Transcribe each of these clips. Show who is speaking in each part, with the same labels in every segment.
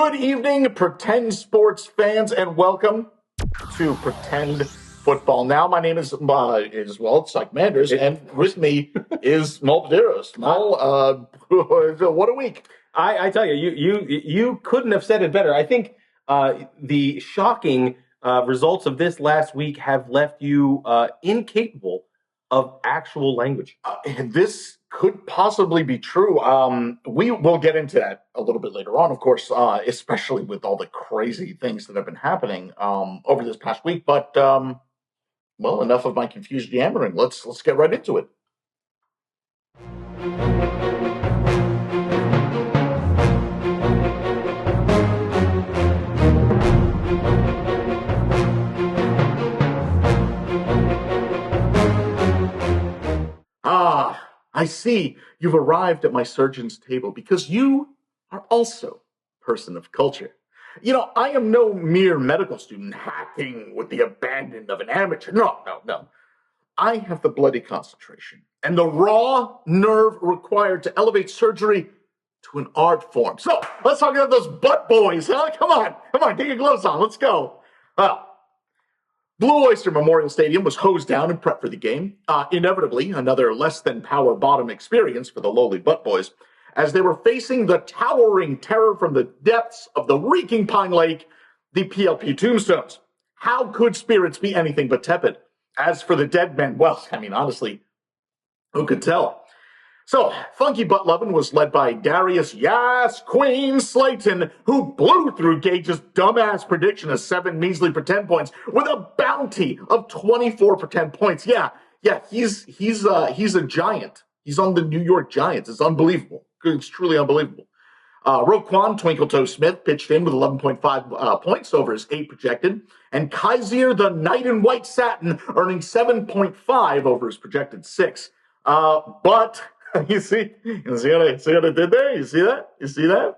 Speaker 1: Good evening, Pretend Sports fans, and welcome to Pretend Football. Now, my name is Sike Manders, and with me is Maul. Maul, what a week!
Speaker 2: I tell you couldn't have said it better. I think the shocking results of this last week have left you incapable of actual language.
Speaker 1: This could possibly be true. We will get into that a little bit later on, of course, especially with all the crazy things that have been happening over this past week. But, well, enough of my confused yammering. Let's get right into it. I see you've arrived at my surgeon's table because you are also a person of culture. You know, I am no mere medical student hacking with the abandon of an amateur. No. I have the bloody concentration and the raw nerve required to elevate surgery to an art form. So let's talk about those butt boys, huh? Come on, get your gloves on. Let's go. Well, Blue Oyster Memorial Stadium was hosed down and prepped for the game. Inevitably, another less than power bottom experience for the lowly butt boys, as they were facing the towering terror from the depths of the reeking Pine Lake, the PLP Tombstones. How could spirits be anything but tepid? As for the dead men, well, I mean, honestly, who could tell? So, Funky Butt Lovin' was led by Darius Yas Queen Slayton, who blew through Gage's dumbass prediction of 7 measly pretend points with a bounty of 24 pretend points. Yeah, he's a giant. He's on the New York Giants. It's unbelievable. It's truly unbelievable. Roquan Twinkle Toe Smith pitched in with 11.5 points over his 8 projected, and Kaiser the Knight in White Satin earning 7.5 over his projected 6. But you see what I did there? You see that?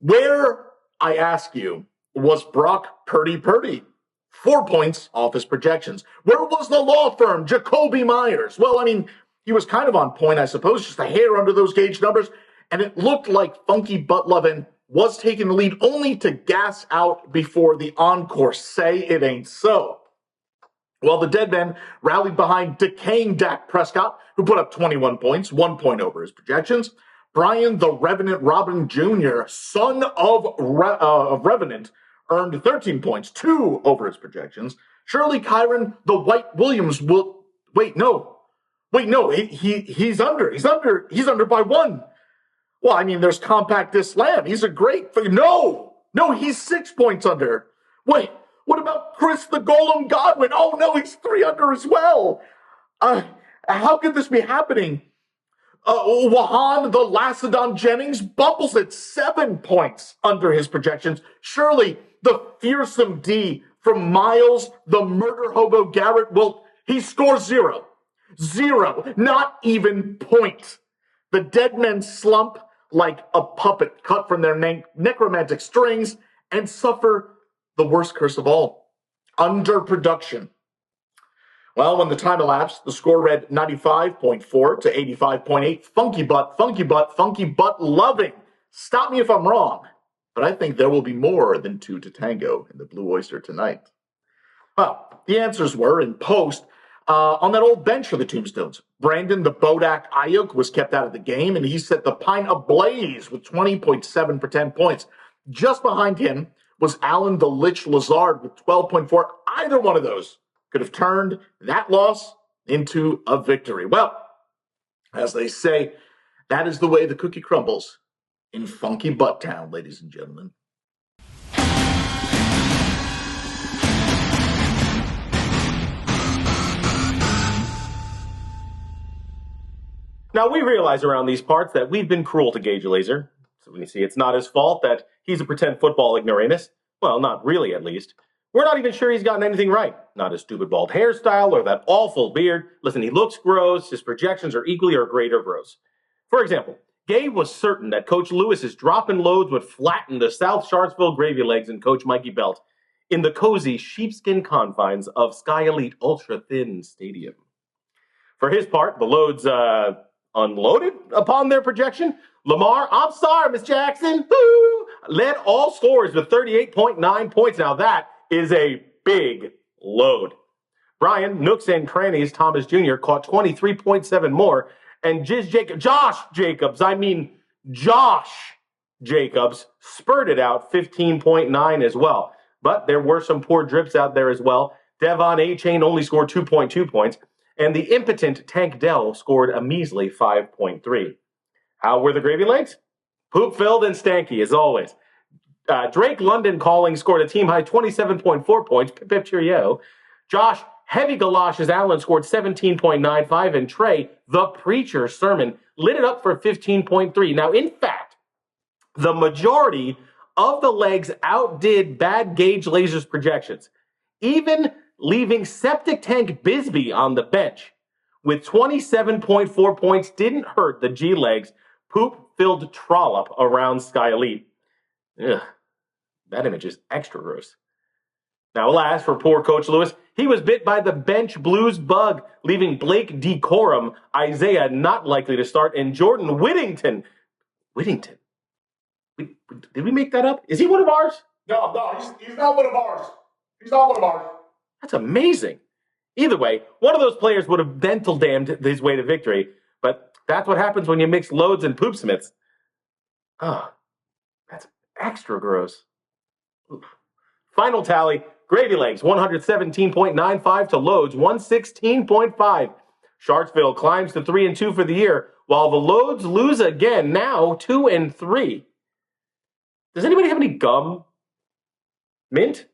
Speaker 1: Where, I ask you, was Brock Purdy? 4 points off his projections. Where was the law firm, Jacoby Myers? Well, I mean, he was kind of on point, I suppose, just a hair under those Gage numbers, and it looked like Funky Butt Lovin' was taking the lead only to gas out before the encore. Say it ain't so. Well, the dead men rallied behind decaying Dak Prescott, who put up 21 points, 1 point over his projections. Brian the Revenant Robin Jr., son of Revenant, earned 13 points, 2 over his projections. Shirley Kyron the White Williams he's under by 1. Well, I mean, there's Compact Disc Lamb. He's a great... No, he's 6 points under. Wait, what about Chris the Golem Godwin? Oh, no, he's 3 under as well. How could this be happening? Wahan the Lacedon Jennings bumbles at 7 points under his projections. Surely the fearsome D from Miles the Murder Hobo Garrett, well, he scores 0. 0, not even point. The dead men slump like a puppet cut from their necromantic strings and suffer the worst curse of all, underproduction. Well, when the time elapsed, the score read 95.4 to 85.8. Funky butt loving. Stop me if I'm wrong, but I think there will be more than 2 to tango in the Blue Oyster tonight. Well, the answers were in post. On that old bench for the Tombstones, Brandon the Bodak Ayuk was kept out of the game, and he set the Pine ablaze with 20.7 pretend points. Just behind him was Alan the Lich Lazard with 12.4. Either one of those could have turned that loss into a victory. Well, as they say, that is the way the cookie crumbles in Funky Butt Town, ladies and gentlemen.
Speaker 2: Now, we realize around these parts that we've been cruel to Gage Laser. So when you see it's not his fault that he's a pretend football ignoramus, well, not really at least. We're not even sure he's gotten anything right. Not his stupid bald hairstyle or that awful beard. Listen, he looks gross. His projections are equally or greater gross. For example, Gabe was certain that Coach Lewis's drop-in loads would flatten the South Sharpsville gravy legs in Coach Mikey Belt in the cozy sheepskin confines of Sky Elite Ultra Thin Stadium. For his part, the loads unloaded upon their projection. Lamar, I'm sorry, Miss Jackson. Woo! led all scorers with 38.9 points. Now that is a big load. Brian, Nooks and Crannies, Thomas Jr. caught 23.7 more. And Josh Jacobs spurted out 15.9 as well. But there were some poor drips out there as well. Devon A-Chain only scored 2.2 points. And the impotent Tank Dell scored a measly 5.3. How were the gravy legs? Poop-filled and stanky, as always. Drake London Calling scored a team-high 27.4 points. Pip cheerio. Josh Heavy Galoshes Allen scored 17.95. And Trey, the Preacher Sermon, lit it up for 15.3. Now, in fact, the majority of the legs outdid Bad Gauge Lasers projections, even leaving Septic Tank Bisbee on the bench. With 27.4 points, didn't hurt the G-Legs poop-filled trollop around Sky Elite. Ugh, that image is extra gross. Now, alas, for poor Coach Lewis, he was bit by the bench blues bug, leaving Blake Decorum, Isaiah not likely to start, and Jordan Whittington. Whittington? Did we make that up? Is he one of ours?
Speaker 1: No, he's not one of ours. He's not one of ours.
Speaker 2: That's amazing. Either way, one of those players would have dental damned his way to victory, but that's what happens when you mix loads and poop smiths. Oh, that's extra gross. Oof. Final tally, Gravy Legs 117.95 to Loads 116.5. Sharksville climbs to 3-2 for the year, while the Loads lose again, now 2-3. Does anybody have any gum? Mint?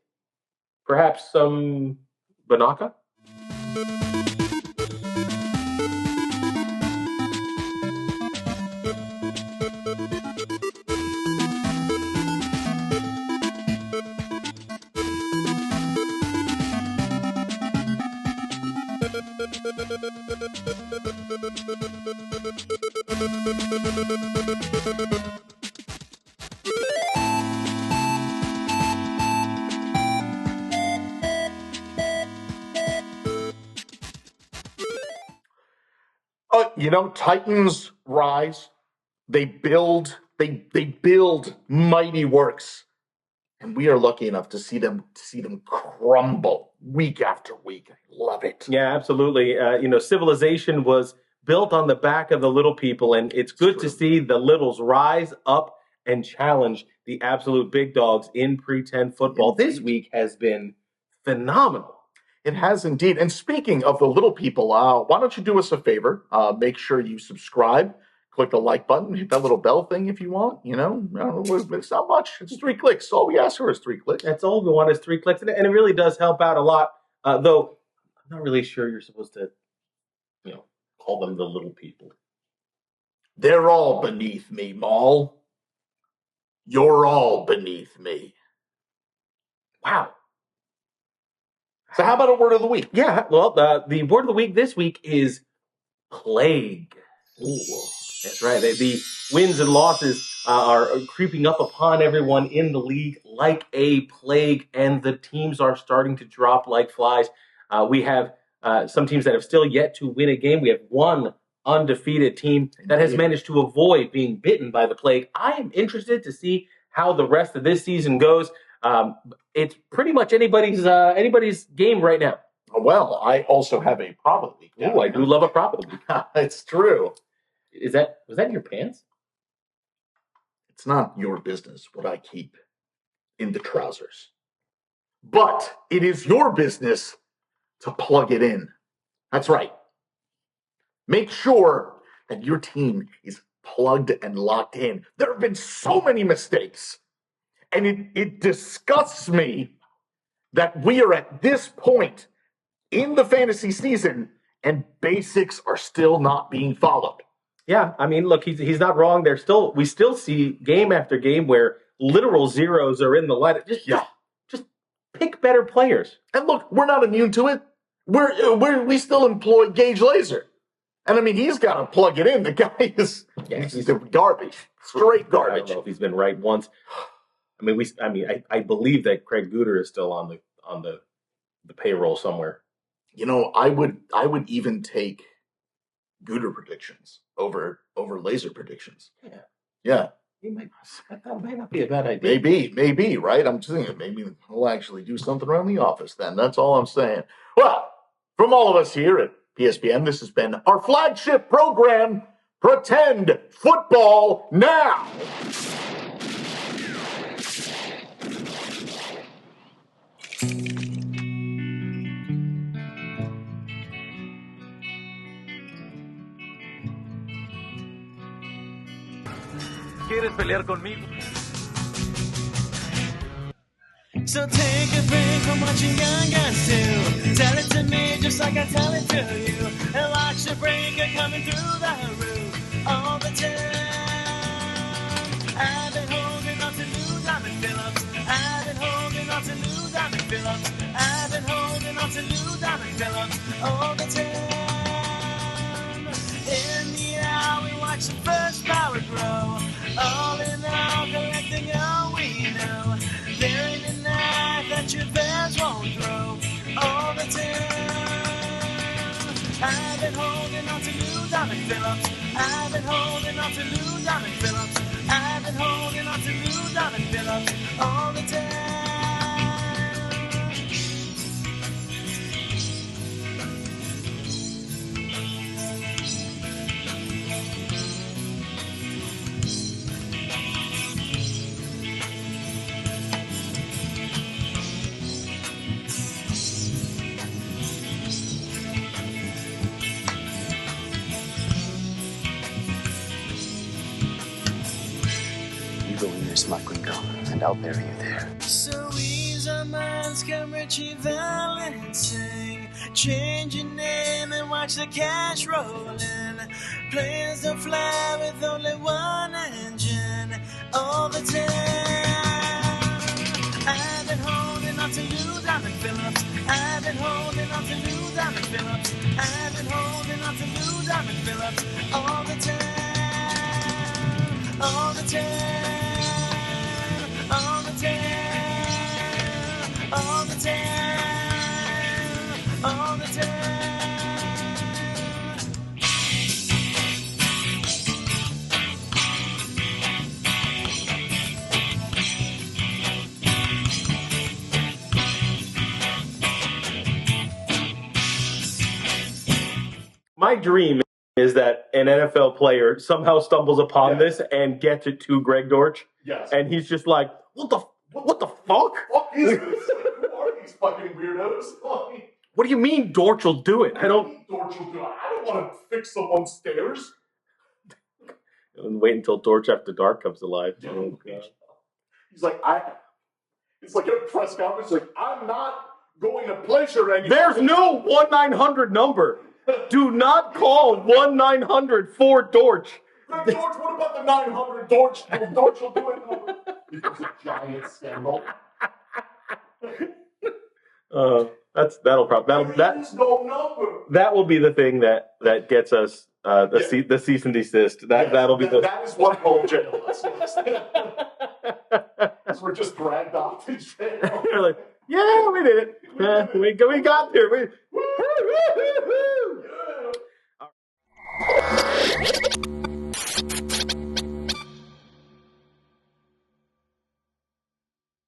Speaker 2: Perhaps some Banaka?
Speaker 1: Titans rise. They build mighty works. And we are lucky enough to see them crumble week after week. I love it.
Speaker 2: Yeah, absolutely. Civilization was built on the back of the little people, and it's good to see the littles rise up and challenge the absolute big dogs in pre-10 football.
Speaker 1: Indeed.
Speaker 2: This week has been phenomenal.
Speaker 1: It has indeed. And speaking of the little people, why don't you do us a favor? Make sure you subscribe. Click the like button. Hit that little bell thing if you want. It's not much. It's 3 clicks. All we ask for is 3 clicks.
Speaker 2: That's all we want is 3 clicks. And it really does help out a lot. Though I'm not really sure you're supposed to, call them the little people.
Speaker 1: They're all beneath me, Maul. You're all beneath me.
Speaker 2: Wow.
Speaker 1: So how about a word of the week?
Speaker 2: Yeah, well, the word of the week this week is plague.
Speaker 1: Ooh.
Speaker 2: That's right. The wins and losses are creeping up upon everyone in the league like a plague, and the teams are starting to drop like flies. We have some teams that have still yet to win a game. We have one undefeated team that has managed to avoid being bitten by the plague. I am interested to see how the rest of this season goes. It's pretty much anybody's game right now.
Speaker 1: Well, I also have a prop of the week.
Speaker 2: Oh, I do love a prop of the week.
Speaker 1: It's true.
Speaker 2: Was that in your pants?
Speaker 1: It's not your business what I keep in the trousers. But it is your business to plug it in. That's right. Make sure that your team is plugged and locked in. There have been so many mistakes. And it disgusts me that we are at this point in the fantasy season and basics are still not being followed.
Speaker 2: Yeah, I mean, look, he's not wrong. We still see game after game where literal zeros are in the line. Just pick better players.
Speaker 1: And look, we're not immune to it. We still employ Gauge Laser. And I mean, he's got to plug it in. The guy is he's garbage, straight garbage.
Speaker 2: I don't know if he's been right once. I believe that Craig Gooder is still on the payroll somewhere.
Speaker 1: I would even take Gooder predictions over Laser predictions.
Speaker 2: Yeah.
Speaker 1: Yeah.
Speaker 2: That might not be a bad idea.
Speaker 1: Maybe, right? I'm just thinking maybe we'll actually do something around the office then. That's all I'm saying. Well, from all of us here at PSPN, this has been our flagship program, Pretend Football Now.
Speaker 3: ¿Quieres pelear conmigo? So take a break from watching young guns do. Tell it to me just like I tell it to you. And watch the breaker coming through the roof all the time. I've been holding on to Lou Diamond Phillips. I've been holding on to Lou Diamond Phillips. I've been holding on to Lou Diamond Phillips all the time. In the hour we watch the first power grow. All in all, collecting all we know. There ain't a knife that your fans won't throw all the time. I've been holding on to Lou Diamond Phillips. I've been holding on to Lou Diamond Phillips. I've been holding on to Lou Diamond Phillips all the time.
Speaker 4: Go in there, smart gringo, and I'll bury you there.
Speaker 3: So ease our minds, come Richie Valens sing. Change your name and watch the cash rolling. Planes don't fly with only one engine all the time. I've been holding on to Lou Diamond Phillips. I've been holding on to Lou Diamond Phillips. I've been holding on to Lou Diamond Phillips all the time. All the time. All the time, all the time, all the time.
Speaker 2: My dream is that an NFL player somehow stumbles upon this and gets it to Greg Dortch.
Speaker 1: Yes.
Speaker 2: And he's just like, what the fuck?
Speaker 1: What is this? Who are these fucking weirdos?
Speaker 2: What do you mean Dortch will do it? I don't
Speaker 1: Dortch will do it. I don't want to fix someone's stairs.
Speaker 2: wait until Dortch After Dark comes alive. Oh, God.
Speaker 1: He's like, it's like a press conference, like, I'm not going to pleasure anymore.
Speaker 2: There's no 1-900 number. Do not call 1-900 for Dortch.
Speaker 1: Greg Dortch, what about the 900 Dortch? Dortch will do it. It was a giant scandal.
Speaker 2: That will be the thing that gets us the cease and desist. That'll be
Speaker 1: that is what whole jail is. We're just dragged off to jail.
Speaker 2: They're like, yeah, we did it. We got there.